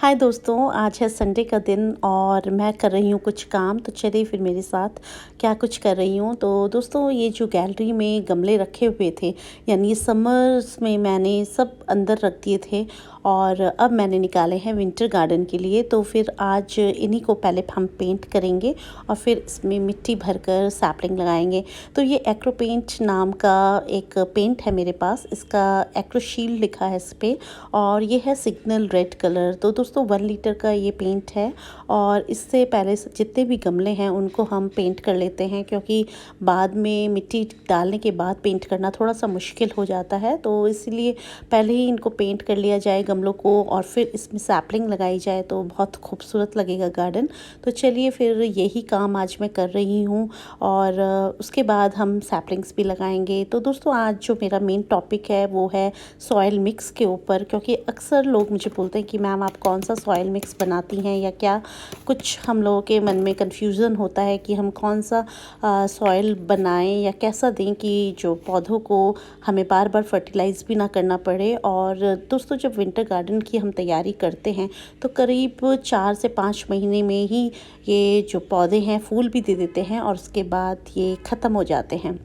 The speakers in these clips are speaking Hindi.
हाय दोस्तों, आज है संडे का दिन और मैं कर रही हूँ कुछ काम। तो चलिए फिर मेरे साथ क्या कुछ कर रही हूँ। तो दोस्तों, ये जो गैलरी में गमले रखे हुए थे, यानी समर्स में मैंने सब अंदर रख दिए थे और अब मैंने निकाले हैं विंटर गार्डन के लिए। तो फिर आज इन्हीं को पहले हम पेंट करेंगे और फिर इसमें मिट्टी भरकर सैपलिंग लगाएंगे। तो ये एक्रो पेंट नाम का एक पेंट है मेरे पास, इसका एक्रो शील्ड लिखा है इस पर और ये है सिग्नल रेड कलर। तो दोस्तों 1 लीटर का ये पेंट है और इससे पहले जितने भी गमले हैं उनको हम पेंट कर लेते हैं, क्योंकि बाद में मिट्टी डालने के बाद पेंट करना थोड़ा सा मुश्किल हो जाता है। तो इसलिए पहले ही इनको पेंट कर लिया जाए गमलों को और फिर इसमें सैपलिंग लगाई जाए तो बहुत खूबसूरत लगेगा गार्डन। तो चलिए फिर यही काम आज मैं कर रही हूँ और उसके बाद हम सैपलिंग्स भी लगाएंगे। तो दोस्तों, आज जो मेरा मेन टॉपिक है वो है सॉइल मिक्स के ऊपर, क्योंकि अक्सर लोग मुझे बोलते हैं कि मैम आप कौन सा सॉइल मिक्स बनाती हैं या क्या। कुछ हम लोगों के मन में कन्फ्यूज़न होता है कि हम कौन सा सॉइल बनाएं या कैसा दें कि जो पौधों को हमें बार बार फर्टिलाइज़ भी ना करना पड़े। और दोस्तों, जब विंटर गार्डन की हम तैयारी करते हैं तो करीब 4 से 5 महीने में ही ये जो पौधे हैं फूल भी दे देते हैं और उसके बाद ये ख़त्म हो जाते हैं।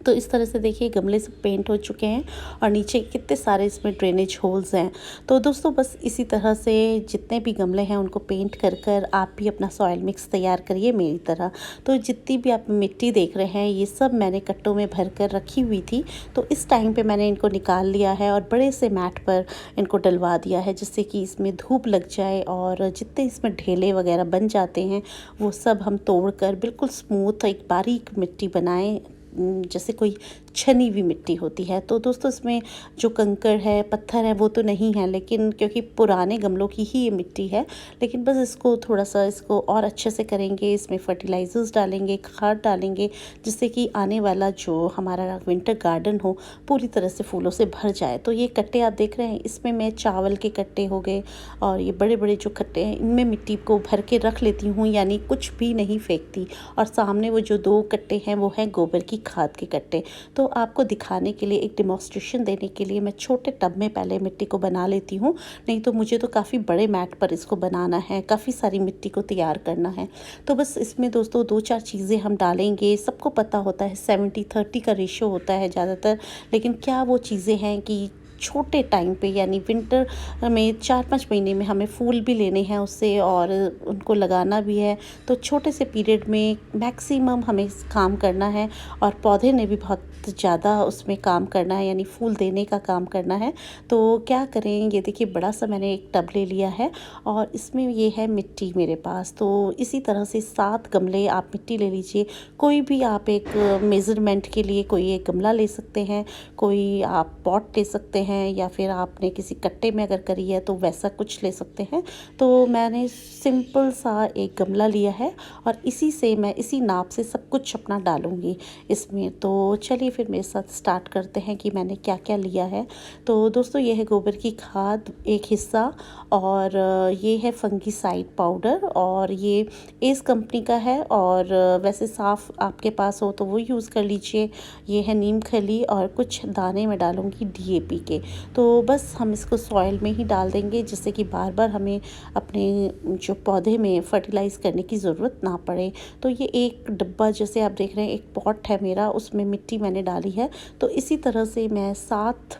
तो इस तरह से देखिए गमले सब पेंट हो चुके हैं और नीचे कितने सारे इसमें ड्रेनेज होल्स हैं। तो दोस्तों, बस इसी तरह से जितने भी गमले हैं उनको पेंट कर कर आप भी अपना सॉइल मिक्स तैयार करिए मेरी तरह। तो जितनी भी आप मिट्टी देख रहे हैं ये सब मैंने कट्टों में भर कर रखी हुई थी। तो इस टाइम पे मैंने इनको निकाल लिया है और बड़े से मैट पर इनको डलवा दिया है, जिससे कि इसमें धूप लग जाए और जितने इसमें ढेले वगैरह बन जाते हैं वो सब हम तोड़ कर बिल्कुल स्मूथ एक बारीक मिट्टी बनाएं, जैसे कोई छनी हुई मिट्टी होती है। तो दोस्तों, इसमें जो कंकड़ है पत्थर है वो तो नहीं है, लेकिन क्योंकि पुराने गमलों की ही ये मिट्टी है। लेकिन बस इसको थोड़ा सा इसको और अच्छे से करेंगे, इसमें फर्टिलाइज़र्स डालेंगे, खाद डालेंगे, जिससे कि आने वाला जो हमारा विंटर गार्डन हो पूरी तरह से फूलों से भर जाए। तो ये कट्टे आप देख रहे हैं, इसमें मैं चावल के कट्टे हो गए और ये बड़े बड़े जो कट्टे हैं इनमें मिट्टी को भर के रख लेती हूँ, यानी कुछ भी नहीं फेंकती। और सामने वो जो 2 कट्टे हैं वो हैं गोबर की खाद के कट्टे। तो आपको दिखाने के लिए, एक डेमोन्स्ट्रेशन देने के लिए मैं छोटे टब में पहले मिट्टी को बना लेती हूँ, नहीं तो मुझे तो काफ़ी बड़े मैट पर इसको बनाना है, काफ़ी सारी मिट्टी को तैयार करना है। तो बस इसमें दोस्तों 2-4 चीज़ें हम डालेंगे। सबको पता होता है 70-30 का रेशियो होता है ज़्यादातर, लेकिन क्या वो चीज़ें हैं कि छोटे टाइम पे यानी विंटर में 4-5 महीने में हमें फूल भी लेने हैं उससे और उनको लगाना भी है। तो छोटे से पीरियड में मैक्सिमम हमें काम करना है और पौधे ने भी बहुत ज़्यादा उसमें काम करना है, यानी फूल देने का काम करना है। तो क्या करें, ये देखिए बड़ा सा मैंने एक टब ले लिया है और इसमें ये है मिट्टी मेरे पास। तो इसी तरह से 7 गमले आप मिट्टी ले लीजिए। कोई भी आप एक मेज़रमेंट के लिए कोई एक गमला ले सकते हैं, कोई आप पॉट ले सकते हैं, या फिर आपने किसी कट्टे में अगर करी है तो वैसा कुछ ले सकते हैं। तो मैंने सिंपल सा एक गमला लिया है और इसी से मैं इसी नाप से सब कुछ अपना डालूँगी इसमें। तो चलिए फिर मेरे साथ स्टार्ट करते हैं कि मैंने क्या क्या लिया है। तो दोस्तों, ये है गोबर की खाद एक हिस्सा और ये है फंगीसाइड पाउडर और ये एस कंपनी का है और वैसे साफ़ आपके पास हो तो वो यूज़ कर लीजिए। ये है नीम खली और कुछ दाने में डालूँगी डीएपी के। तो बस हम इसको सॉइल में ही डाल देंगे, जिससे कि बार बार हमें अपने जो पौधे में फर्टिलाइज़ करने की ज़रूरत ना पड़े। तो ये एक डब्बा जैसे आप देख रहे हैं, एक पॉट है मेरा, उसमें मिट्टी मैंने डाली है। तो इसी तरह से मैं 7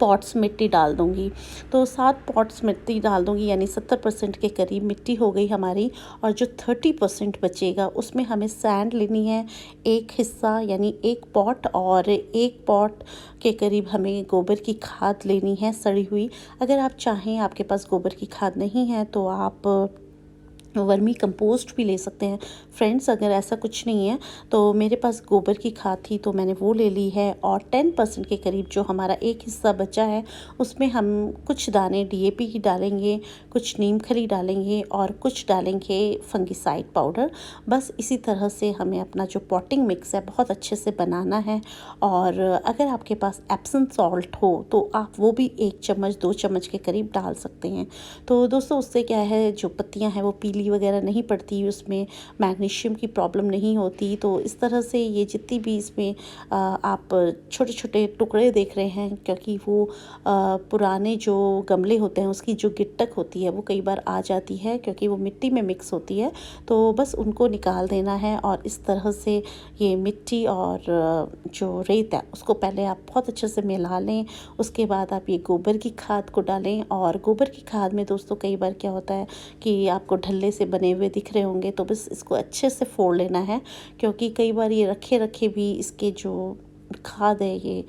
पॉट्स मिट्टी डाल दूँगी। तो 7 पॉट्स मिट्टी डाल दूँगी, यानी 70% के करीब मिट्टी हो गई हमारी। और जो 30% बचेगा उसमें हमें सैंड लेनी है एक हिस्सा, यानी 1 पॉट, और 1 पॉट के करीब हमें गोबर की खाद लेनी है सड़ी हुई। अगर आप चाहें, आपके पास गोबर की खाद नहीं है तो आप वर्मी कंपोस्ट भी ले सकते हैं फ्रेंड्स। अगर ऐसा कुछ नहीं है तो मेरे पास गोबर की खाद थी तो मैंने वो ले ली है। और 10% के करीब जो हमारा एक हिस्सा बचा है उसमें हम कुछ दाने डीएपी की डालेंगे, कुछ नीम खली डालेंगे और कुछ डालेंगे फंगीसाइड पाउडर। बस इसी तरह से हमें अपना जो पॉटिंग मिक्स है बहुत अच्छे से बनाना है। और अगर आपके पास एप्सम सॉल्ट हो तो आप वो भी 1 चम्मच 2 चम्मच के करीब डाल सकते हैं। तो दोस्तों, उससे क्या है, जो पत्तियां हैं वो पीली खुजली वगैरह नहीं पड़ती, उसमें मैग्नीशियम की प्रॉब्लम नहीं होती। तो इस तरह से ये जितनी भी इसमें आप छोटे छोटे टुकड़े देख रहे हैं, क्योंकि वो पुराने जो गमले होते हैं उसकी जो गिट्टक होती है वो कई बार आ जाती है, क्योंकि वो मिट्टी में मिक्स होती है। तो बस उनको निकाल देना है और इस तरह से ये मिट्टी और जो रेत है उसको पहले आप बहुत अच्छे से मिला लें। उसके बाद आप ये गोबर की खाद को डालें, और गोबर की खाद में दोस्तों कई बार क्या होता है कि आपको ढल्ले से बने हुए दिख रहे होंगे, तो बस इसको अच्छे से फोड़ लेना है, क्योंकि कई बार ये रखे रखे भी इसके जो खाद है ये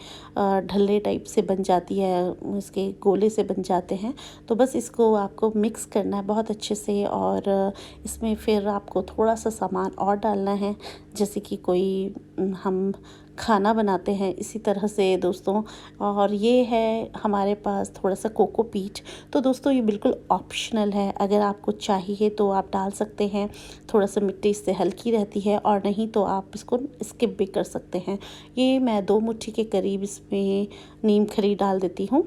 ढल्ले टाइप से बन जाती है, इसके गोले से बन जाते हैं। तो बस इसको आपको मिक्स करना है बहुत अच्छे से, और इसमें फिर आपको थोड़ा सा सामान और डालना है, जैसे कि कोई हम खाना बनाते हैं इसी तरह से दोस्तों। और ये है हमारे पास थोड़ा सा कोकोपीट। तो दोस्तों ये बिल्कुल ऑप्शनल है, अगर आपको चाहिए तो आप डाल सकते हैं, थोड़ा सा मिट्टी इससे हल्की रहती है, और नहीं तो आप इसको स्किप भी कर सकते हैं। ये मैं 2 मुट्ठी के करीब इसमें नीम खली डाल देती हूँ।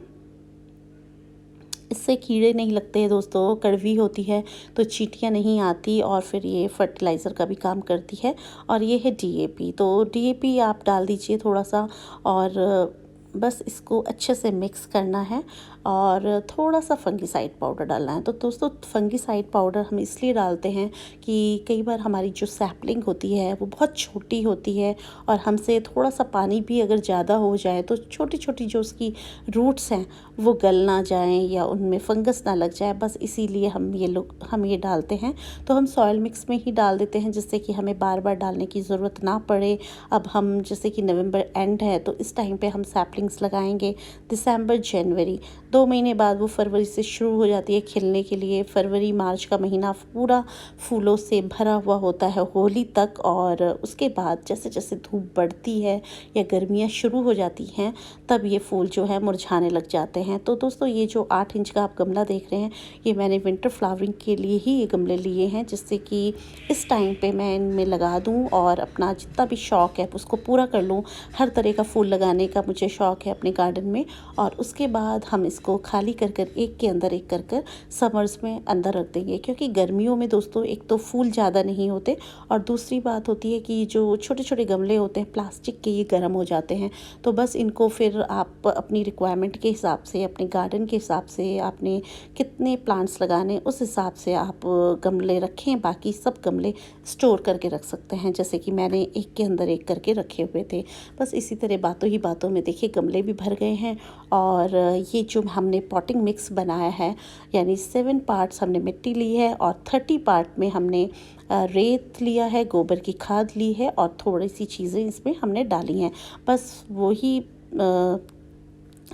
इससे कीड़े नहीं लगते हैं दोस्तों, कड़वी होती है तो चींटियाँ नहीं आती, और फिर ये फर्टिलाइज़र का भी काम करती है। और ये है डीएपी, तो डीएपी आप डाल दीजिए थोड़ा सा, और बस इसको अच्छे से मिक्स करना है, और थोड़ा सा फंगीसाइड पाउडर डालना है। तो दोस्तों फंगीसाइड पाउडर हम इसलिए डालते हैं कि कई बार हमारी जो सैपलिंग होती है वो बहुत छोटी होती है, और हमसे थोड़ा सा पानी भी अगर ज़्यादा हो जाए तो छोटी छोटी जो उसकी रूट्स हैं वो गल ना जाएं या उनमें फंगस ना लग जाए, बस इसीलिए हम ये डालते हैं। तो हम सॉइल मिक्स में ही डाल देते हैं, जिससे कि हमें बार बार डालने की ज़रूरत ना पड़े। अब हम जैसे कि नवंबर एंड है तो इस टाइम पे हम सैपलिंग्स लगाएंगे। दिसंबर जनवरी 2 महीने बाद वो फरवरी से शुरू हो जाती है खिलने के लिए। फरवरी मार्च का महीना पूरा फूलों से भरा हुआ होता है होली तक, और उसके बाद जैसे जैसे धूप बढ़ती है या गर्मियाँ शुरू हो जाती हैं तब ये फूल जो है मुरझाने लग जाते हैं। तो दोस्तों ये जो 8 इंच का आप गमला देख रहे हैं, ये मैंने विंटर फ्लावरिंग के लिए ही ये गमले लिए हैं, जिससे कि इस टाइम पे मैं इनमें लगा दूं और अपना जितना भी शौक़ है उसको पूरा कर लूं। हर तरह का फूल लगाने का मुझे शौक़ है अपने गार्डन में। और उसके बाद हम इसको खाली कर कर एक के अंदर एक कर कर समर्स में अंदर रख देंगे, क्योंकि गर्मियों में दोस्तों एक तो फूल ज़्यादा नहीं होते, और दूसरी बात होती है कि जो छोटे छोटे गमले होते हैं प्लास्टिक के, ये गर्म हो जाते हैं। तो बस इनको फिर आप अपनी रिक्वायरमेंट के हिसाब से, अपने गार्डन के हिसाब से, आपने कितने प्लांट्स लगाने उस हिसाब से आप गमले रखें। बाकी सब गमले स्टोर करके रख सकते हैं, जैसे कि मैंने एक के अंदर एक करके रखे हुए थे। बस इसी तरह बातों ही बातों में देखिए गमले भी भर गए हैं। और ये जो हमने पॉटिंग मिक्स बनाया है, यानी 7 पार्ट्स हमने मिट्टी ली है और 30 पार्ट में हमने रेत लिया है, गोबर की खाद ली है, और थोड़ी सी चीज़ें इसमें हमने डाली हैं। बस वही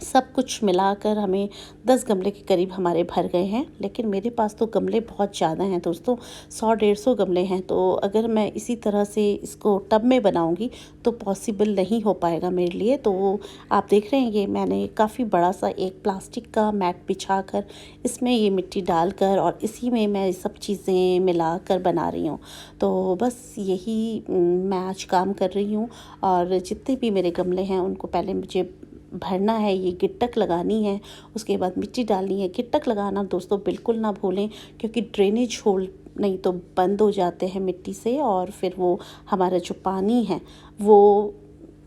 सब कुछ मिलाकर हमें 10 गमले के करीब हमारे भर गए हैं। लेकिन मेरे पास तो गमले बहुत ज़्यादा हैं दोस्तों, 100-150 गमले हैं। तो अगर मैं इसी तरह से इसको टब में बनाऊंगी तो पॉसिबल नहीं हो पाएगा मेरे लिए। तो आप देख रहे हैं ये मैंने काफ़ी बड़ा सा एक प्लास्टिक का मैट बिछा कर इसमें ये मिट्टी डालकर और इसी में मैं सब चीज़ें मिला कर बना रही हूँ। तो बस यही मैं आज काम कर रही हूँ। और जितने भी मेरे गमले हैं उनको पहले मुझे भरना है, ये गिट्टक लगानी है, उसके बाद मिट्टी डालनी है। गिट्टक लगाना दोस्तों बिल्कुल ना भूलें, क्योंकि ड्रेनेज होल नहीं तो बंद हो जाते हैं मिट्टी से, और फिर वो हमारा जो पानी है वो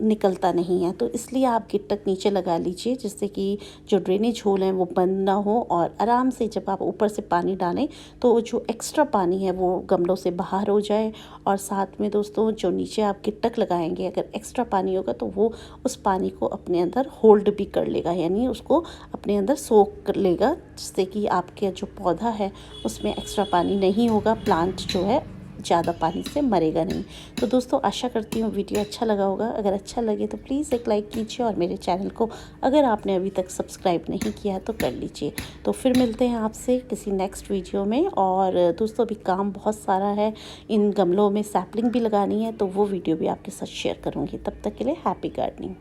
निकलता नहीं है। तो इसलिए आप गिट्टक नीचे लगा लीजिए, जिससे कि जो ड्रेनेज होल हैं वो बंद ना हो, और आराम से जब आप ऊपर से पानी डालें तो जो एक्स्ट्रा पानी है वो गमलों से बाहर हो जाए। और साथ में दोस्तों जो नीचे आप गिट्टक लगाएंगे, अगर एक्स्ट्रा पानी होगा तो वो उस पानी को अपने अंदर होल्ड भी कर लेगा, यानी उसको अपने अंदर सोख कर लेगा, जिससे कि आपके जो पौधा है उसमें एक्स्ट्रा पानी नहीं होगा, प्लांट जो है ज़्यादा पानी से मरेगा नहीं। तो दोस्तों आशा करती हूँ वीडियो अच्छा लगा होगा। अगर अच्छा लगे तो प्लीज़ एक लाइक कीजिए, और मेरे चैनल को अगर आपने अभी तक सब्सक्राइब नहीं किया तो कर लीजिए। तो फिर मिलते हैं आपसे किसी नेक्स्ट वीडियो में। और दोस्तों अभी काम बहुत सारा है, इन गमलों में सैपलिंग भी लगानी है, तो वो वीडियो भी आपके साथ शेयर करूँगी। तब तक के लिए हैप्पी गार्डनिंग।